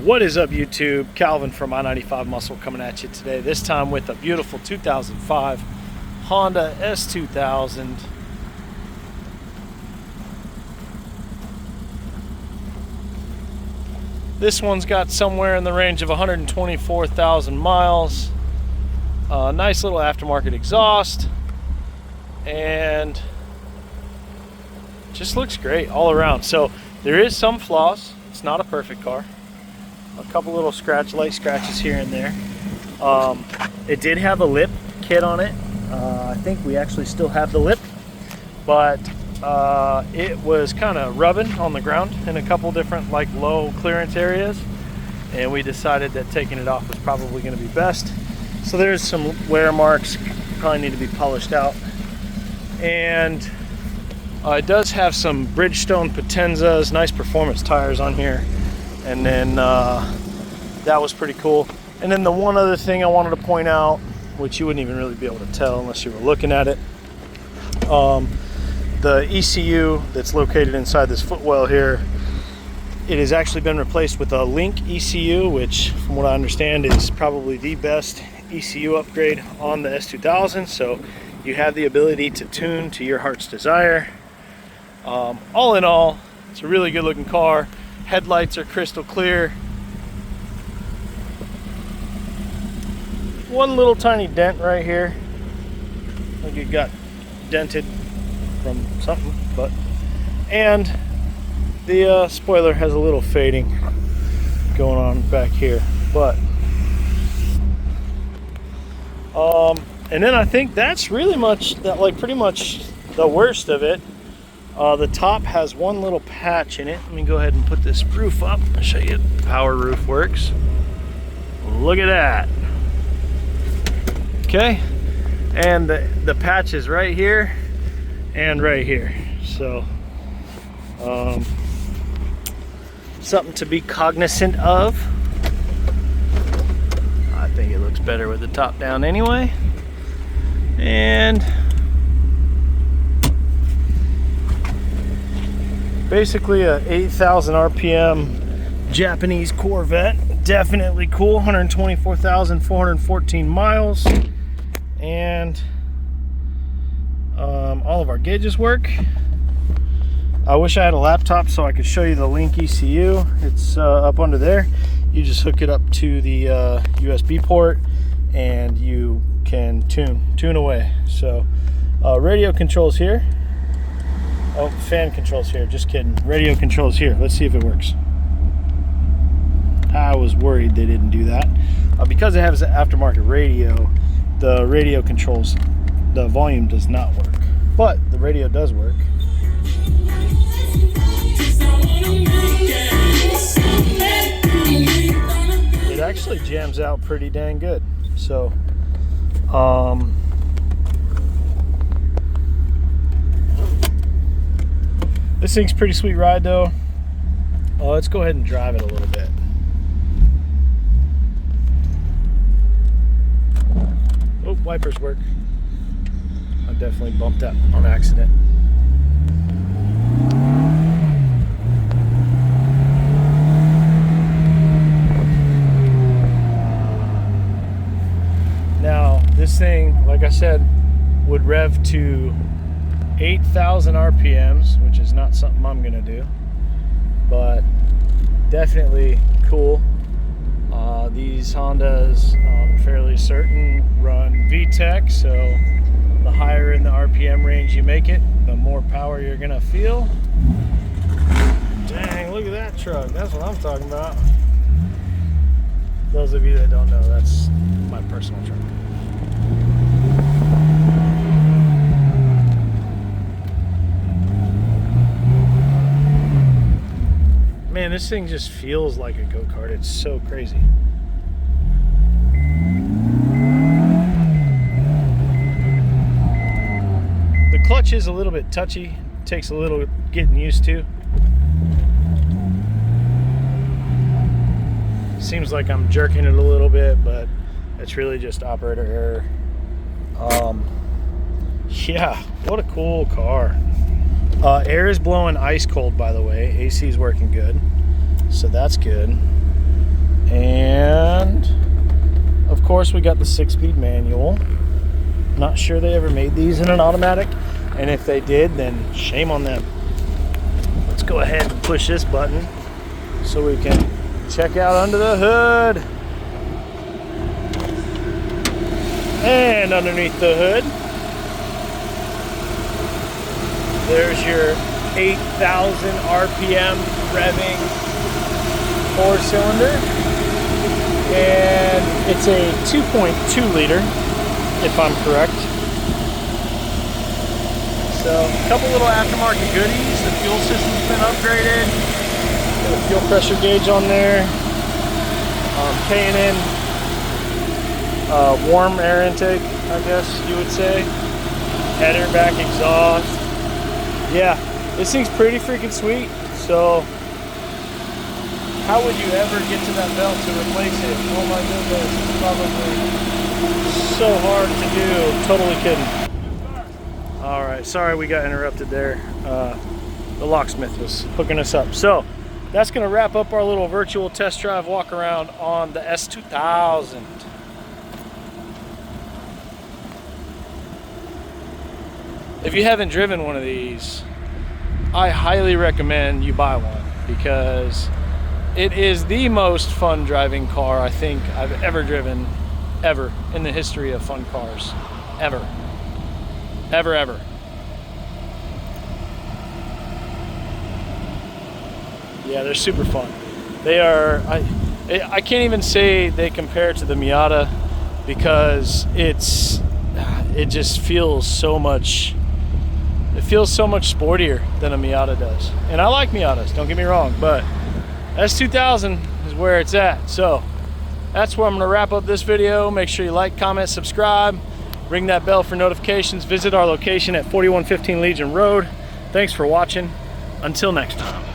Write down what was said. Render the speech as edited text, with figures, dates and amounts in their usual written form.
What is up, YouTube? Calvin from I-95 Muscle coming at you today, this time with a beautiful 2005 Honda S2000. This one's got somewhere in the range of 124,000 miles. Nice little aftermarket exhaust, and just looks great all around. So there is some flaws. It's not a perfect car. A couple little light scratches here and there. It did have a lip kit on it. I think we actually still have the lip, but it was kind of rubbing on the ground in a couple different like low clearance areas, and we decided that taking it off was probably going to be best. So there's some wear marks, probably need to be polished out. And it does have some Bridgestone Potenzas, nice performance tires on here. And then that was pretty cool. And then the one other thing I wanted to point out, which you wouldn't even really be able to tell unless you were looking at it, the ECU that's located inside this footwell here, it has actually been replaced with a Link ECU, which from what I understand is probably the best ECU upgrade on the S2000. So you have the ability to tune to your heart's desire. All in all, it's a really good looking car. Headlights are crystal clear. One little tiny dent right here, like it got dented from something, but and the spoiler has a little fading going on back here, but and then I think that's really much that, like pretty much the worst of it. The top has one little patch in it. Let me go ahead and put this roof up and show you how power roof works. Look at that. Okay, and the patch is right here and right here. So something to be cognizant of. I think it looks better with the top down anyway. And basically a 8,000 RPM Japanese Corvette. Definitely cool. 124,414 miles. And all of our gauges work. I wish I had a laptop so I could show you the Link ECU. It's up under there. You just hook it up to the USB port and you can tune away. So radio controls here. Oh, fan controls here. Just kidding. Radio controls here. Let's see if it works. I was worried they didn't do that. Because it has an aftermarket radio, the radio controls, the volume does not work. But the radio does work. It actually jams out pretty dang good. So, this thing's a pretty sweet ride though. Let's go ahead and drive it a little bit. Oh, wipers work. I definitely bumped that on accident. Now, this thing, like I said, would rev to 8,000 RPMs, which is not something I'm gonna do, but definitely cool. These Hondas, I'm fairly certain, run VTEC, so the higher in the RPM range you make it, the more power you're gonna feel. Dang, look at that truck. That's what I'm talking about. Those of you that don't know, that's my personal truck. Man, this thing just feels like a go-kart. It's so crazy. The clutch is a little bit touchy. Takes a little getting used to. Seems like I'm jerking it a little bit, but it's really just operator error. Yeah, what a cool car. Air is blowing ice cold, by the way. AC is working good, so that's good. And of course we got the 6-speed manual. Not sure they ever made these in an automatic, and if they did, then shame on them. Let's go ahead and push this button so we can check out under the hood. And underneath the hood, there's your 8,000 RPM revving 4-cylinder, and it's a 2.2 liter, if I'm correct. So a couple little aftermarket goodies. The fuel system's been upgraded. Got a fuel pressure gauge on there. K&N warm air intake, I guess you would say. Header, back exhaust. Yeah, this thing's pretty freaking sweet. So how would you ever get to that belt to replace it? Oh my goodness, it's probably so hard to do. Totally kidding. All right, sorry we got interrupted there. The locksmith was hooking us up. So that's gonna wrap up our little virtual test drive walk around on the S2000. If you haven't driven one of these, I highly recommend you buy one, because it is the most fun driving car I think I've ever driven, ever, in the history of fun cars. Ever. Ever, ever. Yeah, they're super fun. They are, I can't even say they compare to the Miata, because it just feels so much, it feels so much sportier than a Miata does. And I like Miatas, don't get me wrong, but S2000 is where it's at. So that's where I'm gonna wrap up this video. Make sure you like, comment, subscribe, ring that bell for notifications. Visit our location at 4115 Legion Road. Thanks for watching. Until next time.